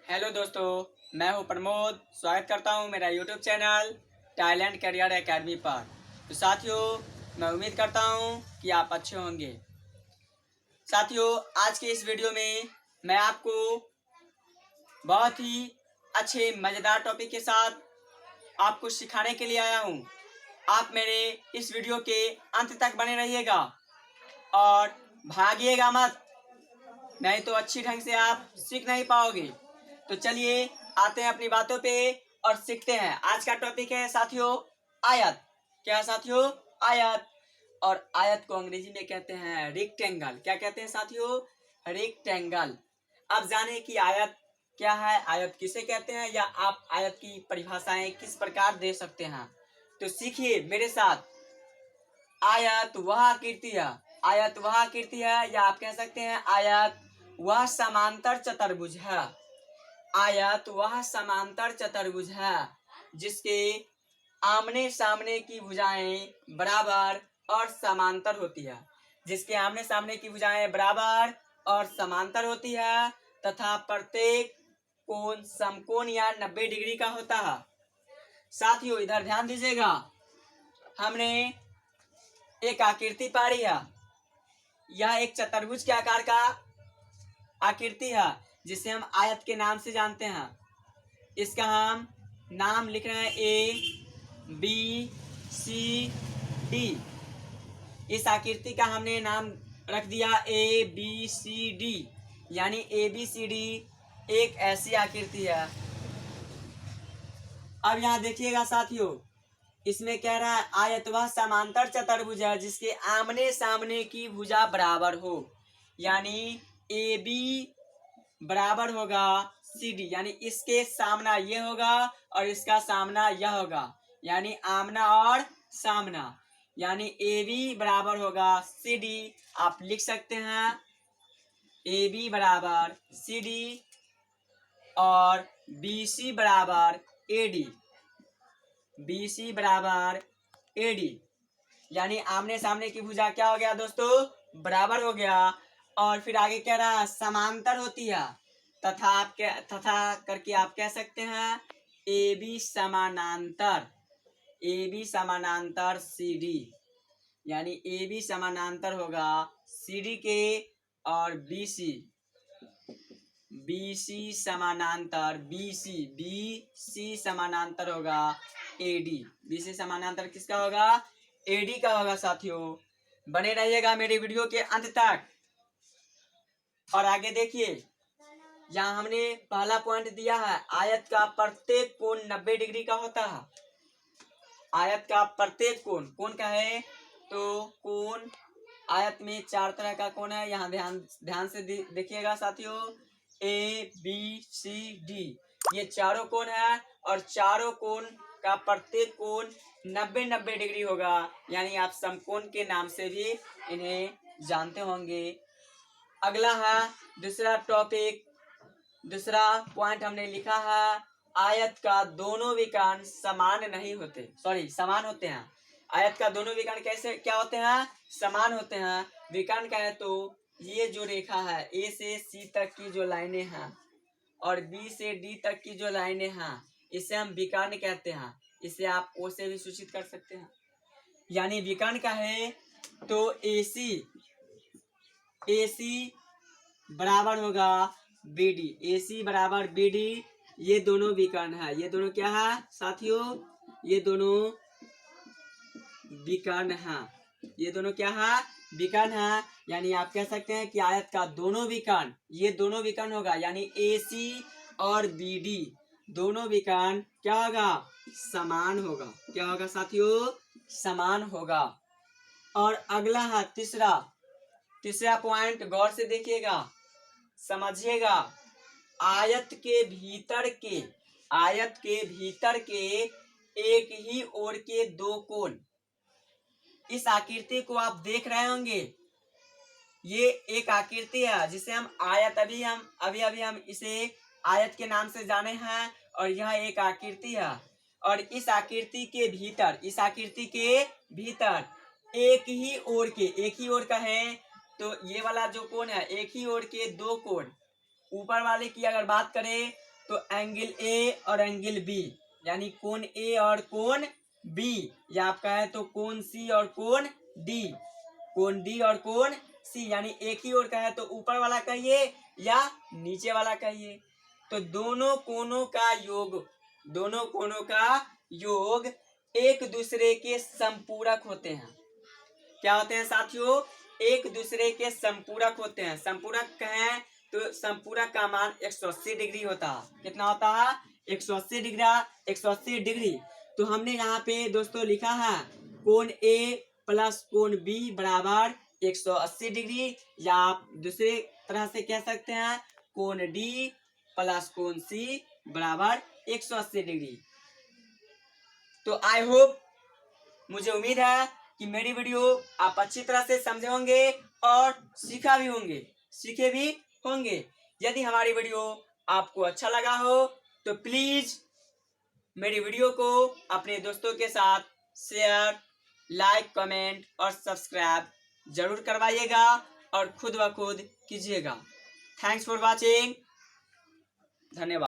Hello दोस्तों, मैं हूं प्रमोद। स्वागत करता हूं मेरा YouTube channel talent career academy पर। तो साथियों, मैं उम्मीद करता हूं कि आप अच्छे होंगे। साथियों, आज के इस वीडियो में मैं आपको बहुत ही अच्छे मज़ेदार टॉपिक के साथ आपको सिखाने के लिए आया हूं। आप मेरे इस वीडियो के अंत तक बने रहिएगा और भागिएगा मत, नहीं तो अच्छी ढंग से आप सीख नहीं पाओगे। तो चलिए आते हैं अपनी बातों पे और सीखते हैं। आज का टॉपिक है साथियों आयत। क्या साथियों? आयत। और आयत को अंग्रेजी में कहते हैं रेक्टेंगल। क्या कहते हैं साथियों? रेक्टेंगल। अब जाने कि आयत क्या है, आयत किसे कहते हैं, या आप आयत की परिभाषाएं किस प्रकार दे सकते हैं। तो सीखिए मेरे साथ। आयत वह आकृति है, आयत वह आकृति है, या आप कह सकते हैं आयत वह समांतर चतुर्भुज है। आयत वह समांतर चतुर्भुज है जिसके आमने सामने की भुजाएं बराबर और समांतर होती है। जिसके आमने सामने की भुजाएं बराबर और समांतर होती है तथा प्रत्येक कोण समकोण या 90 डिग्री का होता है। साथियों इधर ध्यान दीजिएगा, हमने एक आकृति पाड़ी है। यह एक चतुर्भुज के आकार का आकृति है जिसे हम आयत के नाम से जानते हैं। इसका हम नाम लिख रहे हैं ABCD। इस आकृति का हमने नाम रख दिया ABCD, यानी ABCD एक ऐसी आकृति है। अब यहाँ देखिएगा साथियों, इसमें कह रहा है आयत वह समांतर चतुर्भुज है जिसके आमने सामने की भुजा बराबर हो, यानी AB बराबर होगा CD, यानी इसके सामना ये होगा और इसका सामना यह होगा, यानी आमना और सामना, यानी AB बराबर होगा CD। आप लिख सकते हैं AB बराबर CD और BC बराबर AD। BC बराबर AD, यानी आमने सामने की भुजा क्या हो गया दोस्तों? बराबर हो गया। और फिर आगे कह रहा है समांतर होती है, तथा करके आप कह सकते हैं AB समानांतर, AB समानांतर CD, यानी AB समानांतर होगा CD के और BC समानांतर BC समानांतर होगा AD। BC समानांतर किसका होगा? AD का होगा। साथियों बने रहिएगा मेरे वीडियो के अंत तक। और आगे देखिए, यहाँ हमने पहला पॉइंट दिया है आयत का प्रत्येक कोण 90 डिग्री का होता है। आयत का प्रत्येक कोण का है तो कोण, आयत में 4 तरह का कोण है। यहाँ ध्यान से देखिएगा साथियों, ABCD ये चारों कोण है और चारों कोण का प्रत्येक कोण 90 डिग्री होगा, यानी आप समकोण के नाम से भी इन्हें जानते होंगे। अगला है दूसरा टॉपिक, दूसरा पॉइंट हमने लिखा है आयत का दोनों विकर्ण समान नहीं होते, समान होते हैं। आयत का दोनों विकर्ण कैसे क्या होते हैं? समान होते हैं। विकर्ण का है तो ये जो रेखा है A से C तक की जो लाइनें हैं और B से D तक की जो लाइनें हैं, इसे हम विकर्ण कहते हैं। इसे आप O से भी सूचित कर सकते हैं। यानी विकर्ण का है तो AC बराबर होगा BD, AC बराबर BD। ये दोनों विकर्ण है। ये दोनों क्या है साथियों? ये दोनों विकर्ण है। ये दोनों क्या है? विकर्ण है। यानी आप कह सकते हैं कि आयत का दोनों विकर्ण, ये दोनों विकर्ण होगा, यानी AC और BD दोनों विकर्ण क्या होगा? समान होगा। क्या होगा साथियों? समान होगा। और अगला है तीसरा पॉइंट, गौर से देखिएगा, समझिएगा। आयत के भीतर के एक ही ओर के दो कोण, इस आकृति को आप देख रहे होंगे। ये एक आकृति है जिसे हम आयत, अभी हम इसे आयत के नाम से जाने हैं, और यह एक आकृति है। और इस आकृति के भीतर एक ही ओर का है तो ये वाला जो कोण है, एक ही ओर के दो कोण। ऊपर वाले की अगर बात करें तो एंगल ए और एंगल बी, यानी कोण ए और कोण बी, या आप कहें तो कोण सी और कोण डी, कोण डी और कोण सी, यानी एक ही ओर कहें तो ऊपर वाला कहिए या नीचे वाला कहिए। तो दोनों कोणों का योग एक दूसरे के संपूरक होते हैं। क्या होते हैं साथियों? एक दूसरे के संपूरक होते हैं। संपूरक कहें तो संपूरक का मान 180 डिग्री होता है। कितना होता है? 180 डिग्री। तो हमने यहाँ पे दोस्तों लिखा है कोण ए प्लस कोण बी बराबर 180 डिग्री, या आप दूसरे तरह से कह सकते हैं कोण डी प्लस कोण सी बराबर 180 डिग्री। तो आई होप, मुझे उम्मीद है कि मेरी वीडियो आप अच्छी तरह से समझे होंगे और सीखे भी होंगे। यदि हमारी वीडियो आपको अच्छा लगा हो तो प्लीज मेरी वीडियो को अपने दोस्तों के साथ शेयर, लाइक, कमेंट और सब्सक्राइब जरूर करवाइएगा और खुद ब खुद कीजिएगा। Thanks for watching. धन्यवाद।